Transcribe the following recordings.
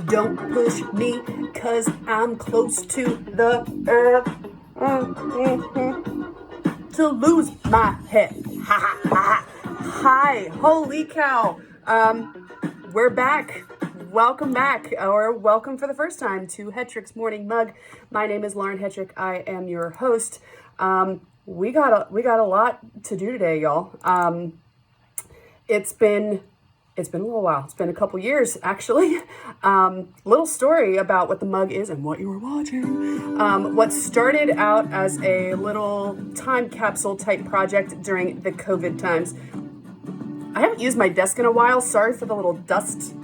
Don't push me, cause I'm close to the earth. To lose my head. Ha ha ha. Hi, holy cow. We're back. Welcome back, or welcome for the first time to Hetrick's Morning Mug. My name is Lauren Hetrick. I am your host. We got a lot to do today, y'all. It's been a little while. It's been a couple years, actually. Little story about what the mug is and what you were watching. What started out as a little time capsule type project during the COVID times. I haven't used my desk in a while. Sorry for the little dust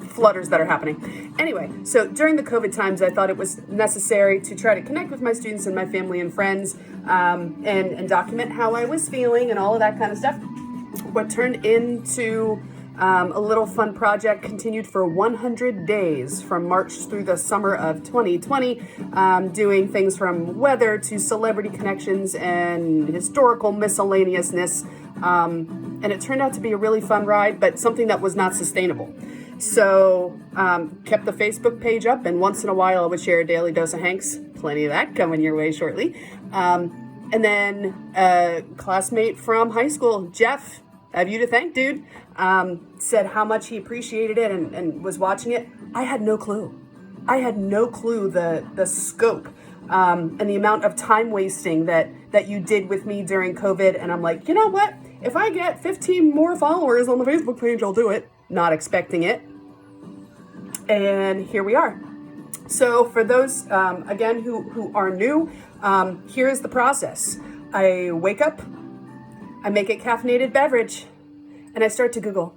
flutters that are happening. Anyway, so during the COVID times, I thought it was necessary to try to connect with my students and my family and friends, and document how I was feeling and all of that kind of stuff. What turned into a little fun project continued for 100 days from March through the summer of 2020, doing things from weather to celebrity connections and historical miscellaneousness. And it turned out to be a really fun ride, but something that was not sustainable. So kept the Facebook page up, and once in a while I would share a daily dose of Hanks. Plenty of that coming your way shortly. And then a classmate from high school, Jeff, have you to thank, dude, said how much he appreciated it and was watching it. I had no clue. I had no clue the scope and the amount of time wasting that you did with me during COVID. And I'm like, you know what? If I get 15 more followers on the Facebook page, I'll do it. Not expecting it. And here we are. So for those, again, who are new, here's the process. I wake up, I make a caffeinated beverage, and I start to Google.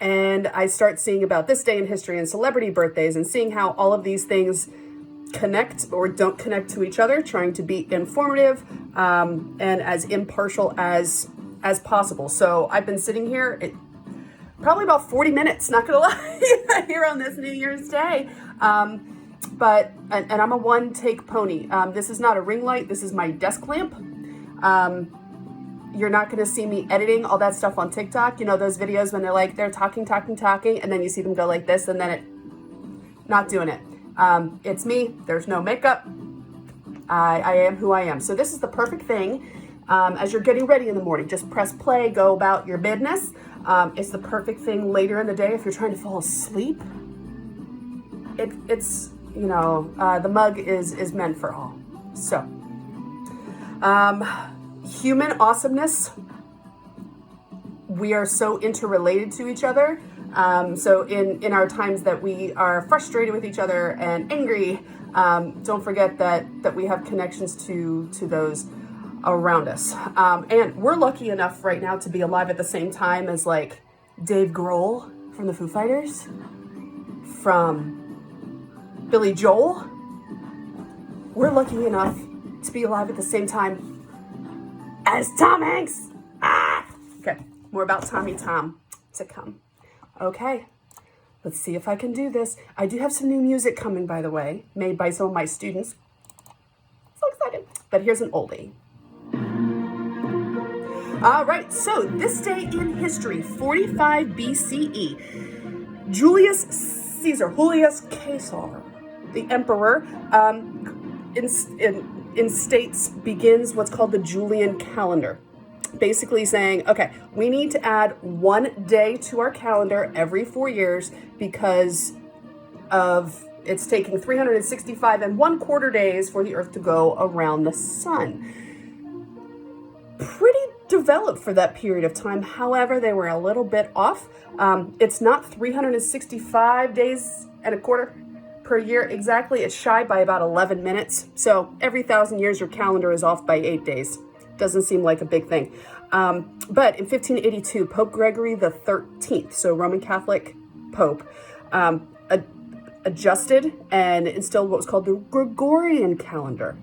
And I start seeing about this day in history and celebrity birthdays and seeing how all of these things connect or don't connect to each other, trying to be informative and as impartial as possible. So I've been sitting here probably about 40 minutes, not gonna lie, here on this New Year's Day. But I'm a one-take pony. This is not a ring light. This is my desk lamp. You're not going to see me editing all that stuff on TikTok. You know, those videos when they're talking, and then you see them go like this, and then not doing it. It's me. There's no makeup. I am who I am. So this is the perfect thing. As you're getting ready in the morning, just press play, go about your business. It's the perfect thing later in the day if you're trying to fall asleep. It's the mug is meant for all. So, human awesomeness. We are so interrelated to each other. So in our times that we are frustrated with each other and angry, don't forget that we have connections to those around us. And we're lucky enough right now to be alive at the same time as like Dave Grohl from the Foo Fighters, from Billy Joel. We're lucky enough to be alive at the same time as Tom Hanks. Okay, more about Tommy Tom to come. Okay, let's see if I can do this. I do have some new music coming, by the way, made by some of my students. So excited. But here's an oldie. All right, so this day in history, 45 BCE, Julius Caesar, the emperor, begins what's called the Julian calendar. Basically saying, okay, we need to add one day to our calendar every 4 years because of it's taking 365 and 1/4 days for the Earth to go around the sun. Pretty developed for that period of time. However, they were a little bit off. It's not 365 days and a quarter per year exactly. It's shy by about 11 minutes. So every 1,000 years, your calendar is off by 8 days. Doesn't seem like a big thing. But in 1582, Pope Gregory the 13th, so Roman Catholic Pope, adjusted and instilled what was called the Gregorian calendar,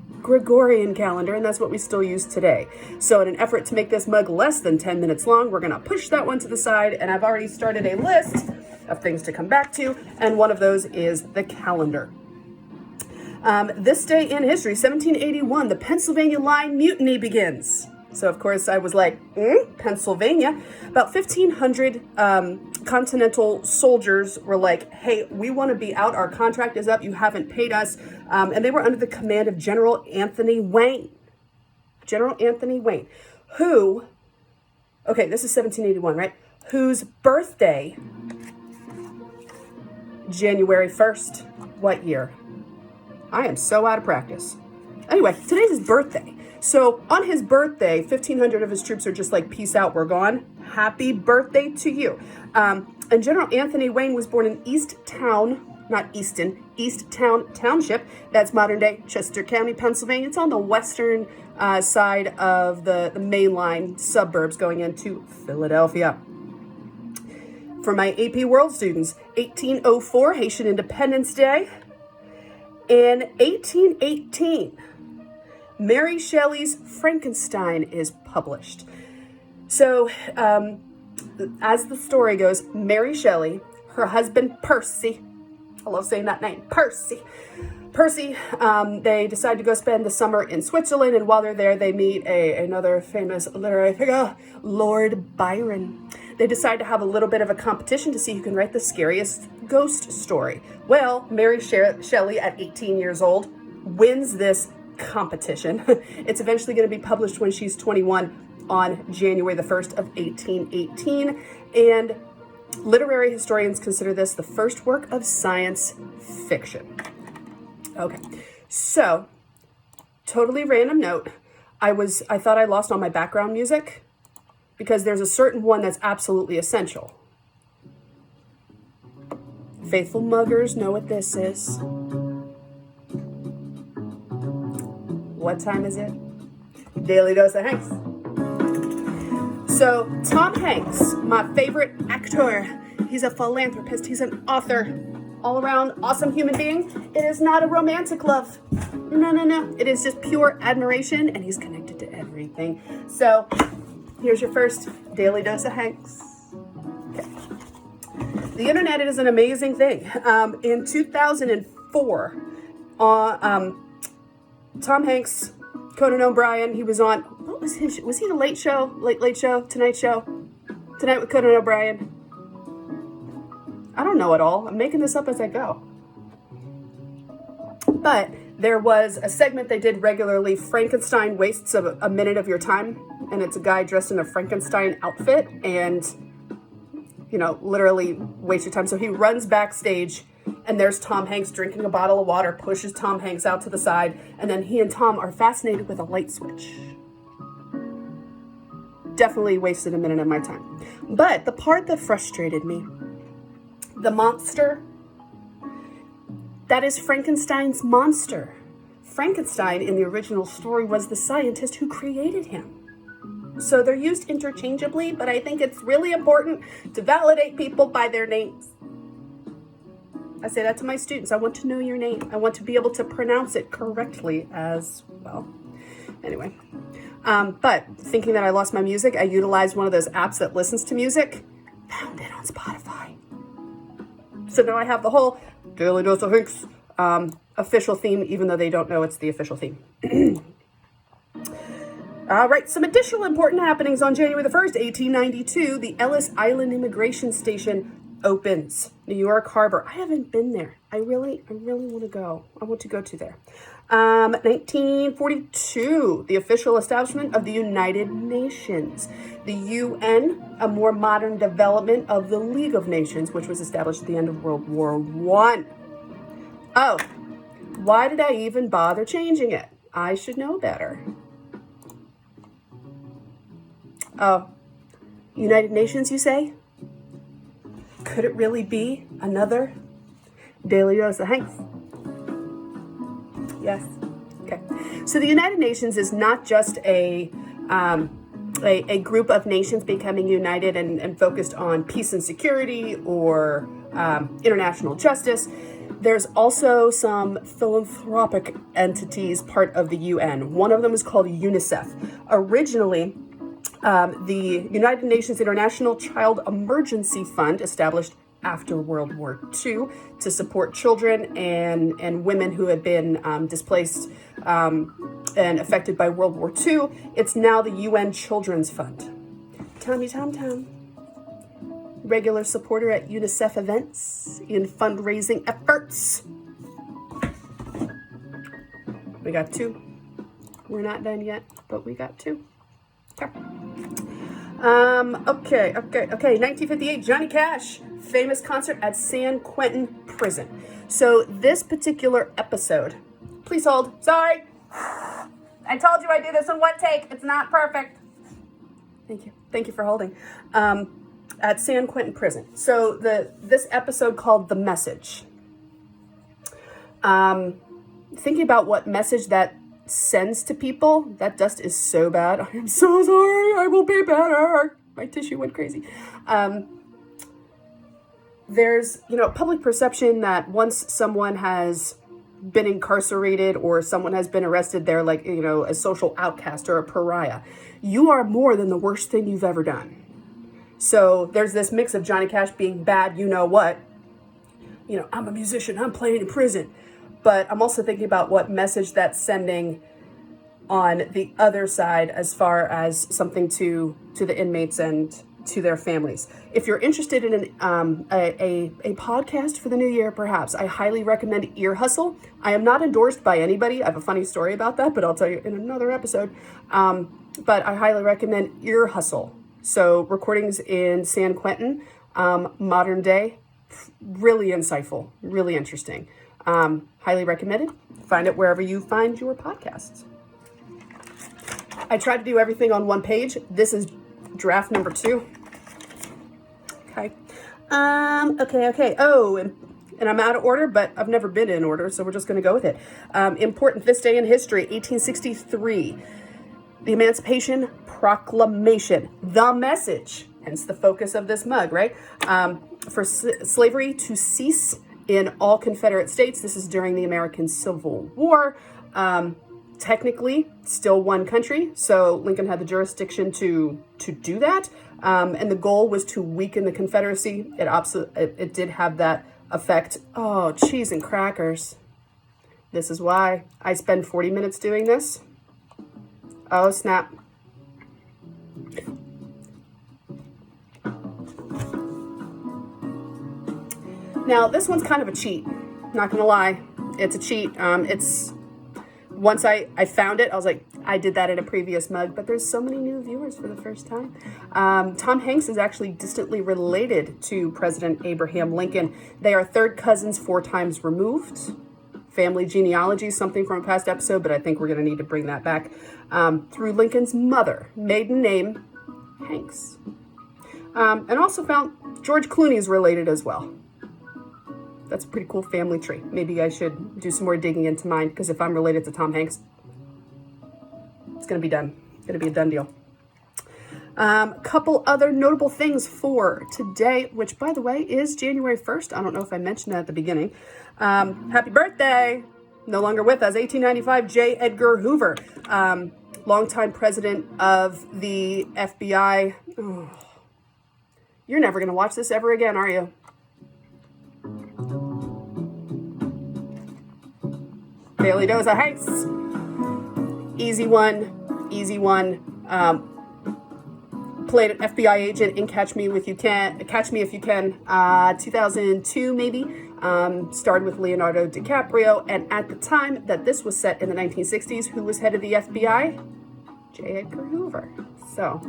and that's what we still use today. So in an effort to make this mug less than 10 minutes long, we're gonna push that one to the side, and I've already started a list of things to come back to, and one of those is the calendar. This day in history, 1781, the Pennsylvania Line Mutiny begins. So of course I was like, Pennsylvania. About 1,500 Continental soldiers were like, hey, we want to be out. Our contract is up. You haven't paid us. And they were under the command of General Anthony Wayne. General Anthony Wayne, who, okay, this is 1781, right? Whose birthday, January 1st, what year? I am so out of practice. Anyway, today's his birthday. So on his birthday, 1,500 of his troops are just like, peace out, we're gone. Happy birthday to you. And General Anthony Wayne was born in Easttown Township. That's modern day Chester County, Pennsylvania. It's on the western side of the main line suburbs going into Philadelphia. For my AP World students, 1804, Haitian Independence Day. In 1818, Mary Shelley's Frankenstein is published. So, as the story goes, Mary Shelley, her husband Percy, I love saying that name, Percy, they decide to go spend the summer in Switzerland, and while they're there, they meet another famous literary figure, Lord Byron. They decide to have a little bit of a competition to see who can write the scariest ghost story. Well, Mary Shelley, at 18 years old, wins this competition. It's eventually going to be published when she's 21 on January the 1st of 1818, and literary historians consider this the first work of science fiction. Okay, so totally random note. I thought I lost all my background music because there's a certain one that's absolutely essential. Faithful muggers know what this is. What time is it? Daily Dose of Hanks. So Tom Hanks, my favorite actor, he's a philanthropist, he's an author, all around awesome human being. It is not a romantic love. No. It is just pure admiration, and he's connected to everything. So here's your first Daily Dose of Hanks. Okay. The internet is an amazing thing. In 2004, Tom Hanks, Conan O'Brien, he was on, what was his, was he the Late Show, Late Show, Tonight with Conan O'Brien? I don't know it all. I'm making this up as I go. But there was a segment they did regularly, Frankenstein Wastes a Minute of Your Time, and it's a guy dressed in a Frankenstein outfit and, you know, literally waste your time. So he runs backstage, and there's Tom Hanks drinking a bottle of water, pushes Tom Hanks out to the side, and then he and Tom are fascinated with a light switch. Definitely wasted a minute of my time. But the part that frustrated me, the monster, that is Frankenstein's monster. Frankenstein in the original story was the scientist who created him. So they're used interchangeably, but I think it's really important to validate people by their names. I say that to my students. I want to know your name. I want to be able to pronounce it correctly as well. Anyway, but thinking that I lost my music, I utilized one of those apps that listens to music, found it on Spotify. So now I have the whole Daily Dose of Hanks official theme, even though they don't know it's the official theme. All right, some additional important happenings on January the 1st, 1892, the Ellis Island Immigration Station opens. New York Harbor. I haven't been there. I really want to go. I want to go to there. 1942, the official establishment of the United Nations. The UN, a more modern development of the League of Nations, which was established at the end of World War I. Oh, why did I even bother changing it? I should know better. Oh, United Nations, you say? Could it really be another Daily Dose of Hanks? Yes. Okay. So the United Nations is not just a group of nations becoming united and focused on peace and security or international justice. There's also some philanthropic entities part of the UN. One of them is called UNICEF. Originally, the United Nations International Child Emergency Fund, established after World War II to support children and women who had been displaced and affected by World War II. It's now the UN Children's Fund. Tommy Tom Tom. regular supporter at UNICEF events and fundraising efforts. We got 2. We're not done yet, but we got 2. Okay. Okay. 1958, Johnny Cash, famous concert at San Quentin Prison. So this particular episode, please hold. Sorry. I told you I do this in one take. It's not perfect. Thank you. Thank you for holding. At San Quentin Prison. So this episode called The Message. Thinking about what message that sends to people, that dust is so bad. I am so sorry. I will be better. My tissue went crazy. There's, public perception that once someone has been incarcerated or someone has been arrested, they're like, a social outcast or a pariah. You are more than the worst thing you've ever done. So there's this mix of Johnny Cash being bad, what. I'm a musician, I'm playing in prison. But I'm also thinking about what message that's sending on the other side as far as something to the inmates and to their families. If you're interested in a podcast for the new year, perhaps, I highly recommend Ear Hustle. I am not endorsed by anybody. I have a funny story about that, but I'll tell you in another episode. But I highly recommend Ear Hustle. So recordings in San Quentin, modern day, really insightful, really interesting. Highly recommended. Find it wherever you find your podcasts. I try to do everything on one page. This is draft number 2. Okay. Okay. Oh, and I'm out of order, but I've never been in order, so we're just going to go with it. Important this day in history, 1863. The Emancipation Proclamation. The message. Hence the focus of this mug, right? For slavery to cease in all Confederate states. This is during the American Civil War. Technically, still one country, so Lincoln had the jurisdiction to do that. And the goal was to weaken the Confederacy. It did have that effect. Oh, cheese and crackers. This is why I spend 40 minutes doing this. Oh, snap. Now, this one's kind of a cheat. Not gonna lie. It's a cheat. Once I found it, I was like, I did that in a previous mug, but there's so many new viewers for the first time. Tom Hanks is actually distantly related to President Abraham Lincoln. They are third cousins 4 times removed. Family genealogy, something from a past episode, but I think we're going to need to bring that back. Through Lincoln's mother, maiden name, Hanks. And also found George Clooney is related as well. That's a pretty cool family tree. Maybe I should do some more digging into mine, because if I'm related to Tom Hanks, it's going to be done. It's going to be a done deal. Couple other notable things for today, which, by the way, is January 1st. I don't know if I mentioned that at the beginning. Happy birthday. No longer with us. 1895, J. Edgar Hoover, longtime president of the FBI. Oh, you're never going to watch this ever again, are you? Daily Dose of Heights. Easy one. Played an FBI agent in Catch Me If You Can. 2002 maybe. Starred with Leonardo DiCaprio. And at the time that this was set in the 1960s, who was head of the FBI? J. Edgar Hoover. So,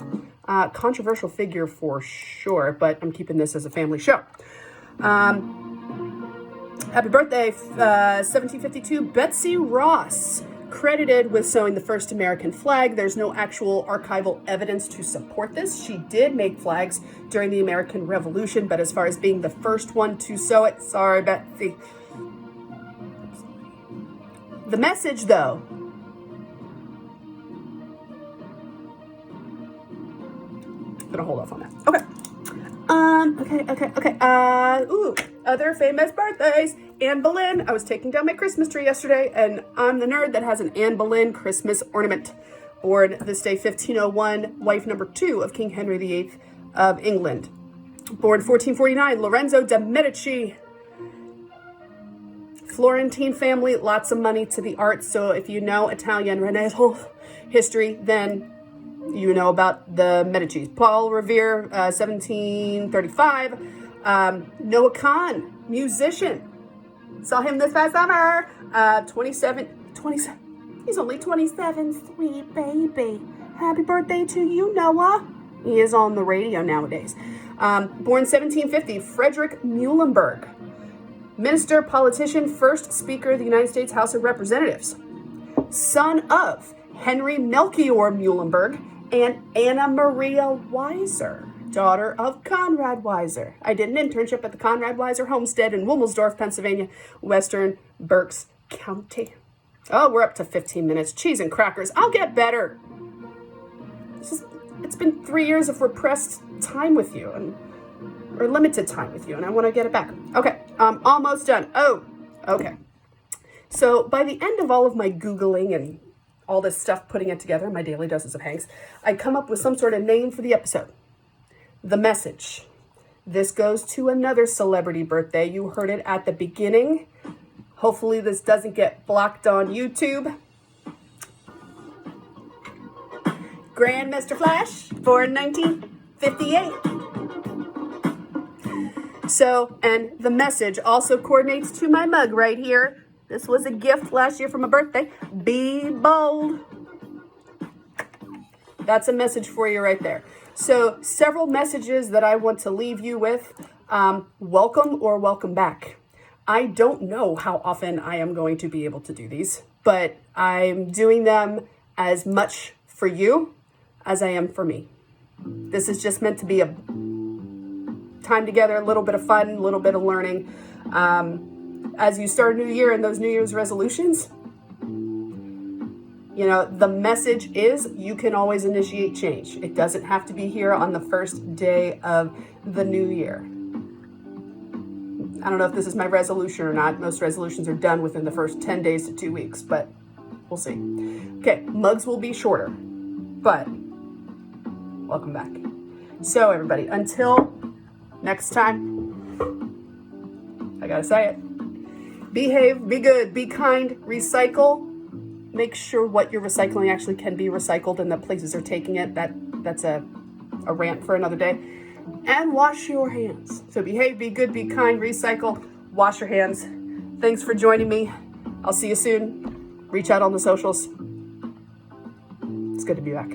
controversial figure for sure, but I'm keeping this as a family show. Happy birthday, 1752, Betsy Ross, credited with sewing the first American flag. There's no actual archival evidence to support this. She did make flags during the American Revolution, but as far as being the first one to sew it, sorry, Betsy. The message, though. I'm gonna hold off on that. Okay. Okay. Other famous birthdays. Anne Boleyn. I was taking down my Christmas tree yesterday, and I'm the nerd that has an Anne Boleyn Christmas ornament. Born this day, 1501, wife number 2 of King Henry VIII of England. Born 1449, Lorenzo de' Medici. Florentine family, lots of money to the arts. So if you know Italian Renaissance history, then You know about the Medicis. Paul Revere, 1735. Noah Kahn, musician. Saw him this past summer. 27. He's only 27, sweet baby. Happy birthday to you, Noah. He is on the radio nowadays. Born 1750, Frederick Muhlenberg. Minister, politician, first Speaker of the United States House of Representatives. Son of Henry Melchior Muhlenberg and Anna Maria Weiser, daughter of Conrad Weiser. I did an internship at the Conrad Weiser homestead in Wilmersdorf, Pennsylvania, western Berks County. Oh, we're up to 15 minutes. Cheese and crackers. I'll get better. It's been 3 years of repressed time with you, or limited time with you, and I want to get it back. Okay, almost done. Oh, okay. So by the end of all of my Googling and all this stuff, putting it together, my daily doses of Hanks, I come up with some sort of name for the episode. The Message. This goes to another celebrity birthday. You heard it at the beginning. Hopefully this doesn't get blocked on YouTube. Grand Mr. Flash, born 1958. So, and the message also coordinates to my mug right here. This was a gift last year for my birthday. Be bold. That's a message for you right there. So, several messages that I want to leave you with. Welcome or welcome back. I don't know how often I am going to be able to do these, but I'm doing them as much for you as I am for me. This is just meant to be a time together, a little bit of fun, a little bit of learning. As you start a new year and those New Year's resolutions, you know, the message is you can always initiate change. It doesn't have to be here on the first day of the new year. I don't know if this is my resolution or not. Most resolutions are done within the first 10 days to 2 weeks, but we'll see. Okay, mugs will be shorter, but welcome back. So everybody, until next time, I gotta say it. Behave, be good, be kind, recycle. Make sure what you're recycling actually can be recycled and that places are taking it. That's a rant for another day. And wash your hands. So behave, be good, be kind, recycle, wash your hands. Thanks for joining me. I'll see you soon. Reach out on the socials. It's good to be back.